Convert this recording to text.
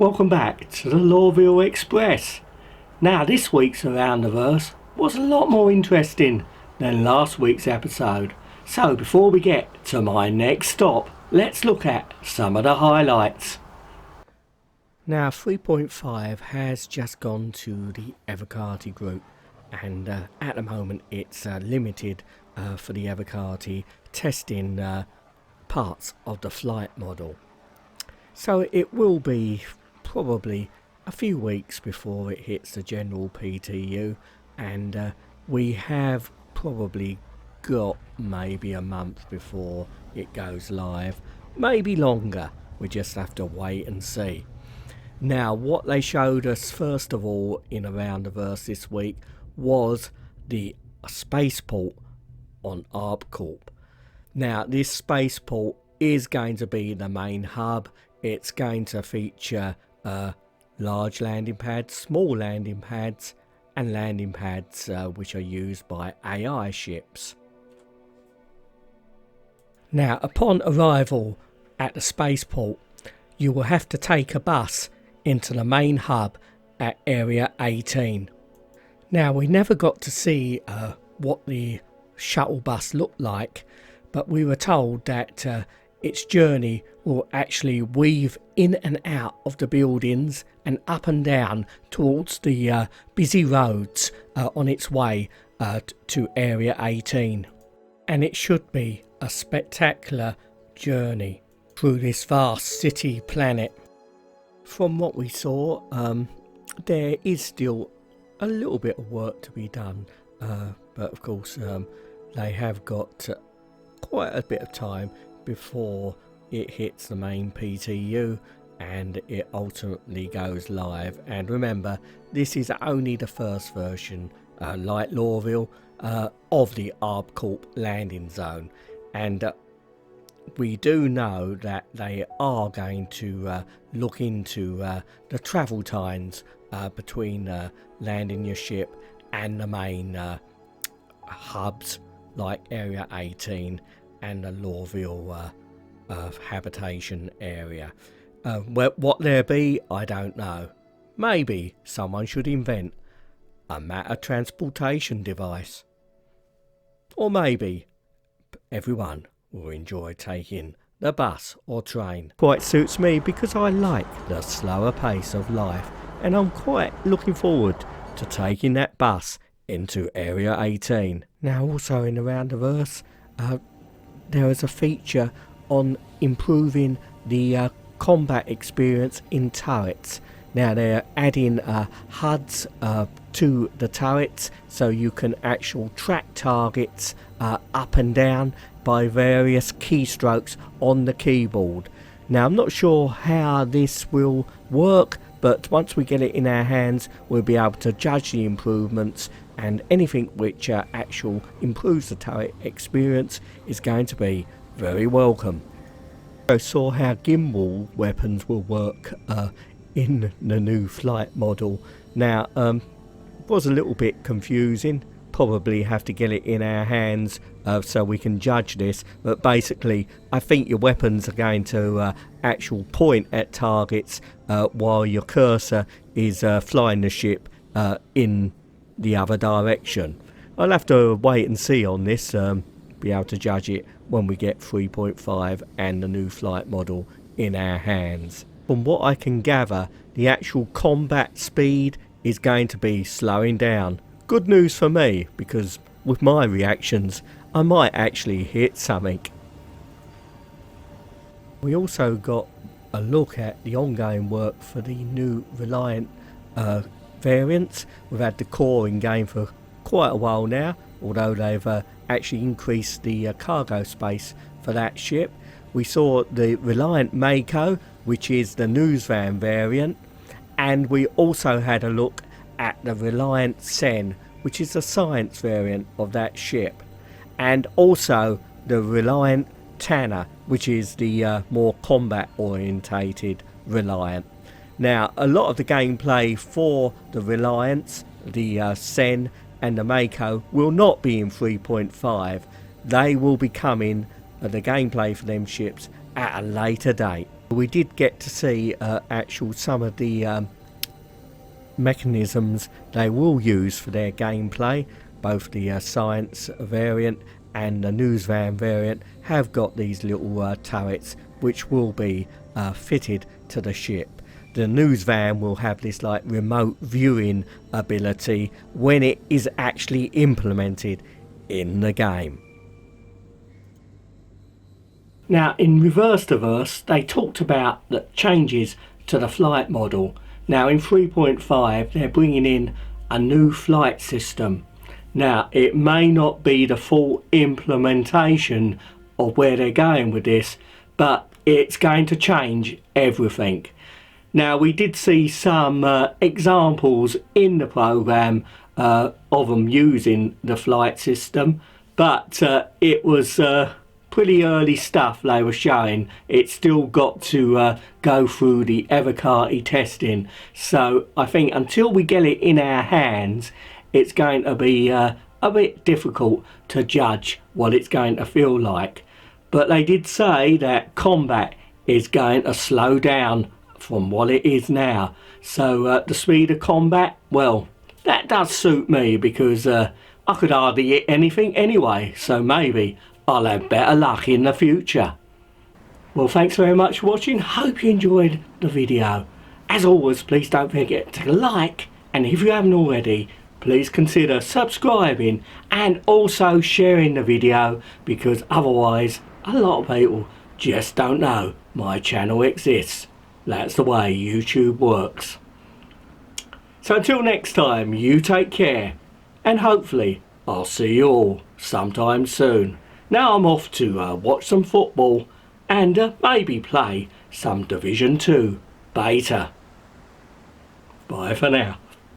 welcome back to the Lorville Express. Now this week's Around the Verse was a lot more interesting than last week's episode, so before we get to my next stop, let's look at some of the highlights. Now 3.5 has just gone to the Avocati group, and at the moment it's limited for the Avocati testing parts of the flight model. So it will be probably a few weeks before it hits the general PTU, and we have probably got maybe a month before it goes live, maybe longer. We just have to wait and see. Now what they showed us first of all in Around the Verse this week was the Spaceport on Arb Corp. Now this Spaceport is going to be the main hub. It's going to feature large landing pads, small landing pads, and landing pads which are used by AI ships. Now upon arrival at the Spaceport, you will have to take a bus into the main hub at Area 18. Now we never got to see what the shuttle bus looked like, but we were told that its journey will actually weave in and out of the buildings and up and down towards the busy roads on its way to Area 18. And it should be a spectacular journey through this vast city planet. From what we saw, there is still a little bit of work to be done, but of course they have got quite a bit of time before it hits the main PTU and it ultimately goes live. And remember, this is only the first version, like Lorville, of the Arb Corp landing zone, and we do know that they are going to look into the travel times between landing your ship and the main hubs like Area 18 and the Lorville habitation area. What there be, I don't know. Maybe someone should invent a matter transportation device. Or maybe everyone will enjoy taking the bus or train. Quite suits me because I like the slower pace of life, and I'm quite looking forward to taking that bus into Area 18. Now also in Around the Verse, there is a feature on improving the combat experience in turrets. Now they're adding HUDs to the turrets, so you can actually track targets up and down by various keystrokes on the keyboard. Now I'm not sure how this will work, but once we get it in our hands we'll be able to judge the improvements, and anything which actually improves the turret experience is going to be very welcome. I saw how Gimbal Weapons will work in the new flight model. Now was a little bit confusing, probably have to get it in our hands so we can judge this, but basically I think your weapons are going to actual point at targets while your cursor is flying the ship in the other direction. I'll have to wait and see on this, be able to judge it when we get 3.5 and the new flight model in our hands. From what I can gather, the actual combat speed is going to be slowing down. Good news for me, because with my reactions I might actually hit something. We also got a look at the ongoing work for the new Reliant variants. We've had the core in game for quite a while now, although they've actually increased the cargo space for that ship. We saw the Reliant Mako, which is the news van variant, and we also had a look at the Reliant Sen, which is the science variant of that ship, and also the Reliant Tanner, which is the more combat orientated Reliant. Now a lot of the gameplay for the Reliants, the Sen and the Mako, will not be in 3.5. They will be coming, the gameplay for them ships, at a later date. We did get to see some of the mechanisms they will use for their gameplay. Both the science variant and the news van variant have got these little turrets which will be fitted to the ship. The news van will have this like remote viewing ability when it is actually implemented in the game. Now in Reverse to Verse they talked about the changes to the flight model. Now in 3.5 they're bringing in a new flight system. Now it may not be the full implementation of where they're going with this, but it's going to change everything. Now we did see some examples in the program of them using the flight system, but it was pretty early stuff they were showing. It's still got to go through the Evercarty testing, so I think until we get it in our hands it's going to be a bit difficult to judge what it's going to feel like. But they did say that combat is going to slow down from what it is now, so the speed of combat, well, that does suit me because I could hardly hit anything anyway, so maybe I'll have better luck in the future. Well, thanks very much for watching. Hope you enjoyed the video. As always, please don't forget to like, and if you haven't already, please consider subscribing and also sharing the video, because otherwise a lot of people just don't know my channel exists. That's the way YouTube works. So until next time, you take care, and hopefully I'll see you all sometime soon. Now I'm off to watch some football and maybe play some Division 2 beta. Bye for now.